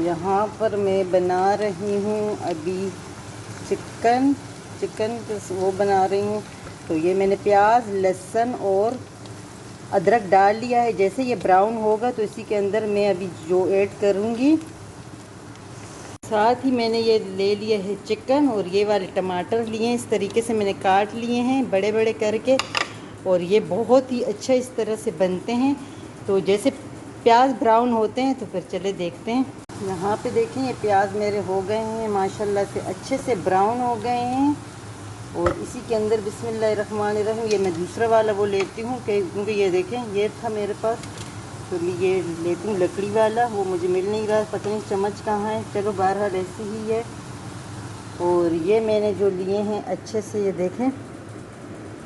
यहाँ पर मैं बना रही हूँ अभी चिकन चिकन वो बना रही हूँ। तो ये मैंने प्याज लहसुन और अदरक डाल लिया है। जैसे ये ब्राउन होगा तो इसी के अंदर मैं अभी जो ऐड करूँगी, साथ ही मैंने ये ले लिया है चिकन और ये वाले टमाटर लिए हैं, इस तरीके से मैंने काट लिए हैं बड़े बड़े करके। और ये बहुत ही अच्छा इस तरह से बनते हैं। तो जैसे प्याज ब्राउन होते हैं तो फिर चले देखते हैं। यहाँ पे देखें ये प्याज मेरे हो गए हैं माशाल्लाह से, अच्छे से ब्राउन हो गए हैं। और इसी के अंदर बिस्मिल्लाहिर्रहमानिर्रहीम ये मैं दूसरा वाला वो लेती हूँ, क्योंकि ये देखें ये था मेरे पास, तो ये लेती हूँ लकड़ी वाला, वो मुझे मिल नहीं रहा, पता नहीं चम्मच कहाँ है। चलो बहरहाल ऐसी ही है। और ये मैंने जो लिए हैं अच्छे से, ये देखें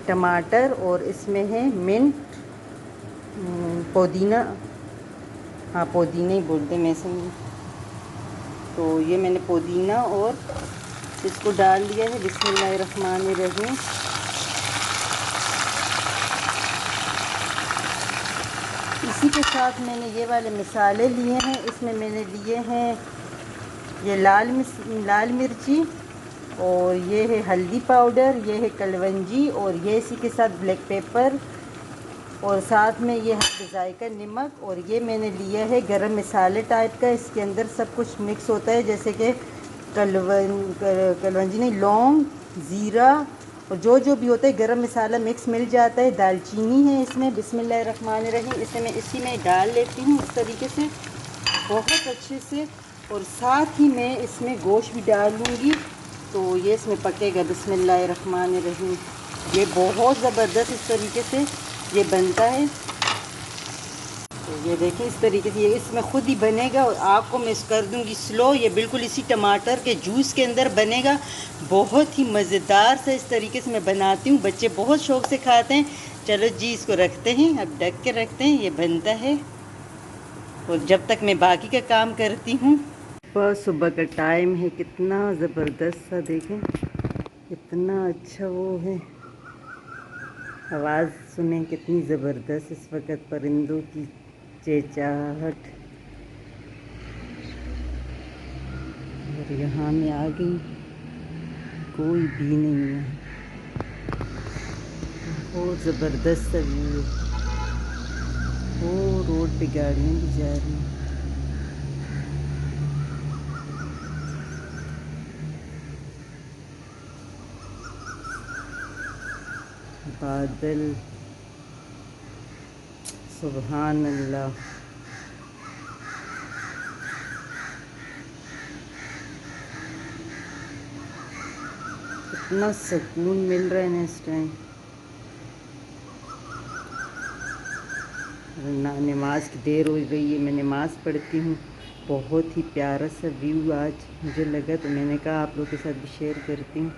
टमाटर, और इसमें है मिंट, पुदीना, हाँ पुदीना ही बोलते मैं समझी। तो ये मैंने पुदीना और इसको डाल दिया है। बिस्मिल्लाहिर्रहमानिर्रहीम। इसी के साथ मैंने ये वाले मसाले लिए हैं। इसमें मैंने लिए हैं ये लाल मिर्ची, और ये है हल्दी पाउडर, ये है कलवंजी, और ये इसी के साथ ब्लैक पेपर, और साथ में ये है जायका नमक। और ये मैंने लिया है गरम मसाले टाइप का, इसके अंदर सब कुछ मिक्स होता है, जैसे कि कलवंजी नहीं, लौंग, ज़ीरा, और जो भी होता है गरम मसाला मिक्स मिल जाता है। दालचीनी है इसमें। बिस्मिल्लाहिर्रहमानिर्रहीम। इसे मैं इसी में डाल लेती हूँ इस तरीके से बहुत अच्छे से। और साथ ही मैं इसमें गोश्त भी डालूँगी, तो ये इसमें पकेगा। बिस्मिल्लाहिर्रहमानिर्रहीम। ये बहुत ज़बरदस्त इस तरीके से ये बनता है। तो ये देखें इस तरीके से ये इसमें खुद ही बनेगा, और आग को मैं कर दूंगी स्लो। ये बिल्कुल इसी टमाटर के जूस के अंदर बनेगा, बहुत ही मज़ेदार सा इस तरीके से मैं बनाती हूँ। बच्चे बहुत शौक़ से खाते हैं। चलो जी इसको रखते हैं, अब ढक के रखते हैं, ये बनता है। और जब तक मैं बाकी का काम करती हूँ। सुबह का टाइम है, कितना ज़बरदस्त सा देखें, कितना अच्छा वो है। आवाज़ सुने कितनी ज़बरदस्त इस वक्त परिंदों की चहचहाहट। और यहाँ मैं आ गई, कोई भी नहीं है, बहुत ज़बरदस्त सा व्यू है। वो रोड पे गाड़ियाँ भी जा रही हैं। बादल, सुभान अल्लाह। इतना सुकून मिल रहा है ना इस टाइम। नमाज की देर हो गई है, मैं नमाज़ पढ़ती हूँ। बहुत ही प्यारा सा व्यू आज मुझे लगा, तो मैंने कहा आप लोगों के साथ भी शेयर करती हूँ।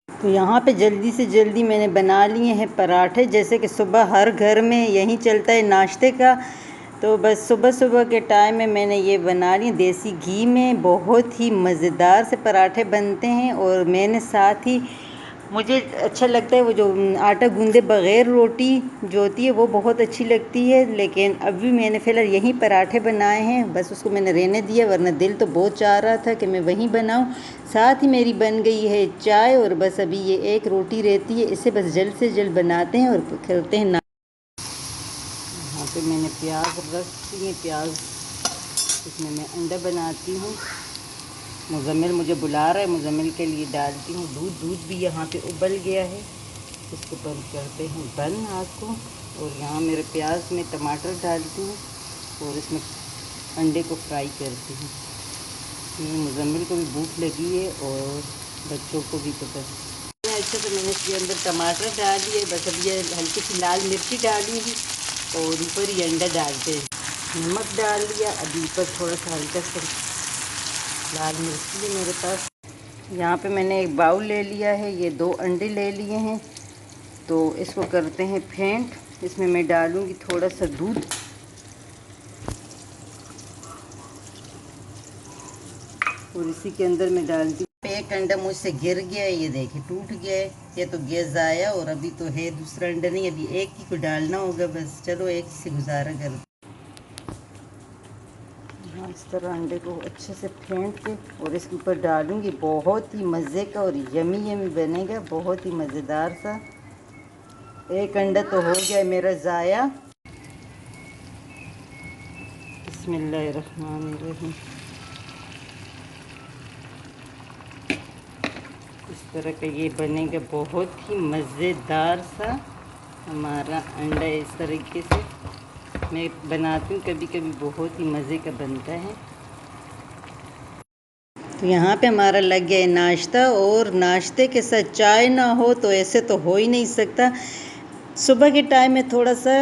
तो यहाँ पे जल्दी से जल्दी मैंने बना लिए हैं पराठे, जैसे कि सुबह हर घर में यही चलता है नाश्ते का। तो बस सुबह सुबह के टाइम में मैंने ये बना लिए देसी घी में, बहुत ही मज़ेदार से पराठे बनते हैं। और मैंने साथ ही, मुझे अच्छा लगता है वो जो आटा गूंदे बग़ैर रोटी जो होती है वो बहुत अच्छी लगती है। लेकिन अभी मैंने फ़िलहाल यही पराठे बनाए हैं, बस उसको मैंने रहने दिया, वरना दिल तो बहुत चाह रहा था कि मैं वहीं बनाऊं। साथ ही मेरी बन गई है चाय, और बस अभी ये एक रोटी रहती है, इसे बस जल्द से जल्द बनाते हैं और करते हैं ना। यहाँ पे मैंने प्याज रख दिए, प्याज इसमें मैं अंडा बनाती हूँ। मुज़म्मिल मुझे बुला रहा है, मुज़म्मिल के लिए डालती हूँ दूध भी यहाँ पे उबल गया है। इसको बंद करते हैं बंद आग को। और यहाँ मेरे प्याज में टमाटर डालती हूँ, और इसमें अंडे को फ्राई करती हूँ। मुज़म्मिल को भी भूख लगी है और बच्चों को भी पता है। अच्छा, तो मैंने इसके अंदर टमाटर डाल दिए, बस अब ये हल्की सी लाल मिर्ची डालूँगी, और ऊपर ही अंडा डालते हैं। नमक डाल दिया, अभी ऊपर थोड़ा सा हल्का सा लाल मिर्ची है मेरे पास। यहाँ पे मैंने एक बाउल ले लिया है, ये 2 अंडे ले लिए हैं। तो इसको करते हैं फेंट। इसमें मैं डालूँगी थोड़ा सा दूध, और इसी के अंदर मैं डालती हूँ। एक अंडा मुझसे गिर गया है, ये देखिए टूट गया है, ये तो गैस ज़ाया। और अभी तो है दूसरा अंडा नहीं, अभी एक ही को डालना होगा बस। चलो एक से गुजारा कर। इस तरह अंडे को अच्छे से फेंट के और इसके ऊपर डालूंगी। बहुत ही मज़े का और यमी यमी बनेगा, बहुत ही मज़ेदार सा। एक अंडा तो हो गया मेरा ज़ाया। बिस्मिल्लाहिर्रहमानिर्रहीम। इस तरह का ये बनेगा, बहुत ही मज़ेदार सा हमारा अंडा। इस तरीके से मैं बनाती हूँ कभी कभी, बहुत ही मज़े का बनता है। तो यहाँ पे हमारा लग गया है नाश्ता, और नाश्ते के साथ चाय ना हो तो ऐसे तो हो ही नहीं सकता। सुबह के टाइम में थोड़ा सा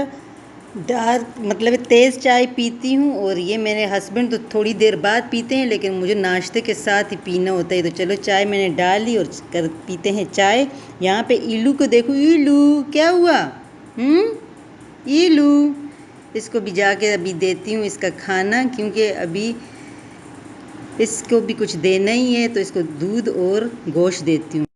डार्क मतलब तेज़ चाय पीती हूँ, और ये मेरे हस्बैंड तो थोड़ी देर बाद पीते हैं, लेकिन मुझे नाश्ते के साथ ही पीना होता है। तो चलो चाय मैंने डाल ली और पीते हैं चाय। यहाँ पे इलू को देखो, इलू क्या हुआ? इलू, इसको भी जाके अभी देती हूँ इसका खाना, क्योंकि अभी इसको भी कुछ देना ही है, तो इसको दूध और गोश्त देती हूँ।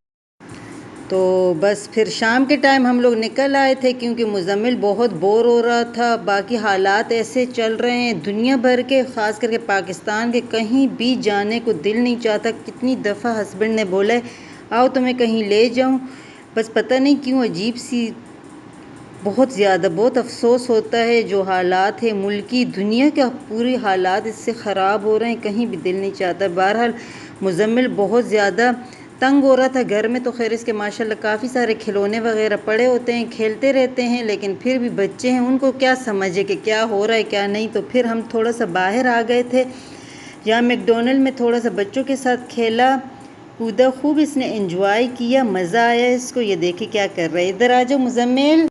तो बस फिर शाम के टाइम हम लोग निकल आए थे, क्योंकि मुज़म्मिल बहुत बोर हो रहा था। बाकी हालात ऐसे चल रहे हैं दुनिया भर के, ख़ास करके पाकिस्तान के, कहीं भी जाने को दिल नहीं चाहता। कितनी दफ़ा हस्बैंड ने बोला है आओ तो मैं कहीं ले जाऊं, बस पता नहीं क्यों अजीब सी बहुत ज़्यादा बहुत अफसोस होता है। जो हालात है मुल्की दुनिया का पूरी हालात इससे ख़राब हो रहे हैं, कहीं भी दिल नहीं चाहता। बहरहाल मुज़म्मिल बहुत ज़्यादा तंग हो रहा था घर में। तो खैर इसके माशाल्लाह काफ़ी सारे खिलौने वगैरह पड़े होते हैं, खेलते रहते हैं, लेकिन फिर भी बच्चे हैं, उनको क्या समझे कि क्या हो रहा है क्या नहीं। तो फिर हम थोड़ा सा बाहर आ गए थे, यहाँ मैकडोनल्ड में थोड़ा सा बच्चों के साथ खेला कूदा, खूब इसने एंजॉय किया, मज़ा आया इसको। ये देखे क्या कर रहा है, इधर आ जाओ मुज़म्मिल।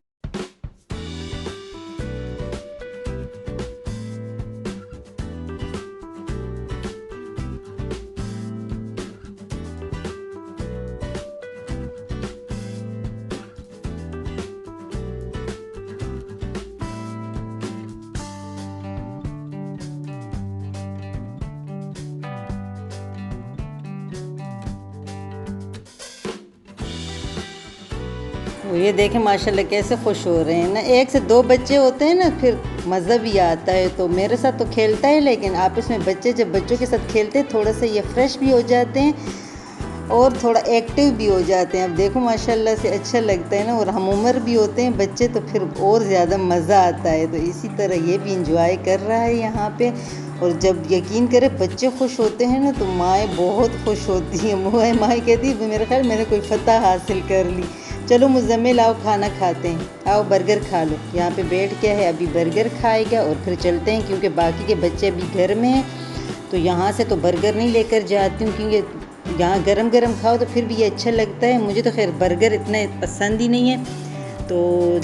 तो ये देखें माशाल्लाह कैसे खुश हो रहे हैं ना। एक से दो बच्चे होते हैं ना फिर मज़ा भी आता है। तो मेरे साथ तो खेलता है, लेकिन आपस में बच्चे जब बच्चों के साथ खेलते हैं थोड़ा सा ये फ्रेश भी हो जाते हैं और थोड़ा एक्टिव भी हो जाते हैं। अब देखो माशाल्लाह से अच्छा लगता है ना, और हम उम्र भी होते हैं बच्चे तो फिर और ज़्यादा मज़ा आता है। तो इसी तरह ये भी इंजॉय कर रहा है यहाँ पे। और जब यकीन करे बच्चे खुश होते हैं ना तो माएँ बहुत खुश होती हैं। माएँ कहती है मेरे ख्याल मैंने कोई फ़तह हासिल कर ली। चलो मुज़म्मिल आओ खाना खाते हैं, आओ बर्गर खा लो। यहाँ पे बैठ के है अभी बर्गर खाएगा और फिर चलते हैं, क्योंकि बाकी के बच्चे अभी घर में हैं। तो यहाँ से तो बर्गर नहीं लेकर जाती हूँ, क्योंकि यहाँ गरम गरम खाओ तो फिर भी ये अच्छा लगता है। मुझे तो खैर बर्गर इतना पसंद ही नहीं है। तो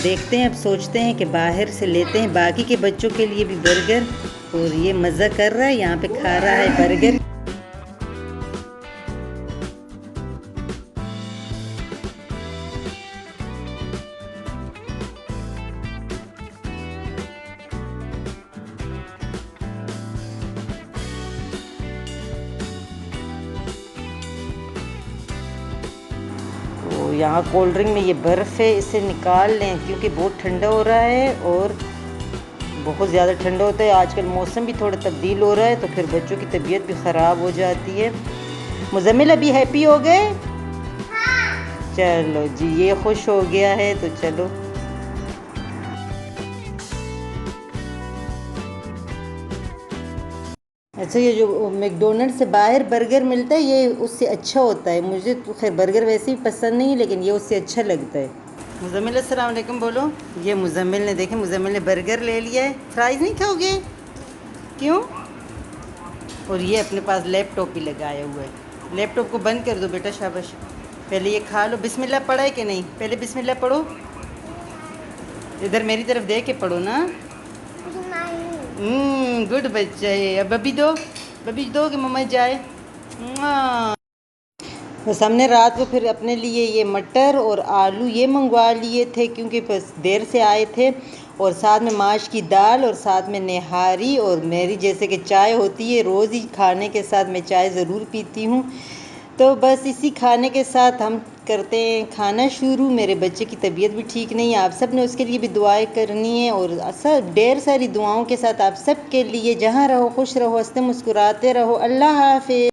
देखते हैं, अब सोचते हैं कि बाहर से लेते हैं बाकी के बच्चों के लिए भी बर्गर। और ये मज़ा कर रहा है, यहाँ पे खा रहा है बर्गर। तो यहाँ कोल्ड ड्रिंक में ये बर्फ़ है, इसे निकाल लें क्योंकि बहुत ठंडा हो रहा है और बहुत ज़्यादा ठंडा होता है। आजकल मौसम भी थोड़ा तब्दील हो रहा है, तो फिर बच्चों की तबीयत भी ख़राब हो जाती है। मुज़म्मिल अभी हैप्पी हो गए? हाँ। चलो जी, ये खुश हो गया है तो चलो। अच्छा, ये जो मैकडोनल्ड से बाहर बर्गर मिलता है ये उससे अच्छा होता है। मुझे तो खैर बर्गर वैसे ही पसंद नहीं है, लेकिन ये उससे अच्छा लगता है। मुज़म्मिल अस्सलाम वालेकुम बोलो। ये मुज़म्मिल ने देखे, मुज़म्मिल ने बर्गर ले लिया है। फ्राइज़ नहीं खाओगे? क्यों? और ये अपने पास लैपटॉप भी लगाया हुआ है। लैपटॉप को बंद कर दो बेटा, शाबाश। पहले ये खा लो। बिस्मिल्लाह पढ़ा है कि नहीं? पहले बिस्मिल्लाह पढ़ो, इधर मेरी तरफ देख के पढ़ो ना। गुड बच्चा है। अब बबी दो कि मम्मा जाए। बस हमने रात को फिर अपने लिए ये मटर और आलू ये मंगवा लिए थे, क्योंकि बस देर से आए थे। और साथ में माश की दाल और साथ में निहारी, और मेरी जैसे कि चाय होती है रोज़ ही खाने के साथ मैं चाय ज़रूर पीती हूँ। तो बस इसी खाने के साथ हम करते हैं खाना शुरू। मेरे बच्चे की तबीयत भी ठीक नहीं है, आप सब ने उसके लिए भी दुआएं करनी है और सब ढेर सारी दुआओं के साथ आप सब के लिए। जहाँ रहो खुश रहो, हंसते मुस्कुराते रहो। अल्लाह हाफिज़।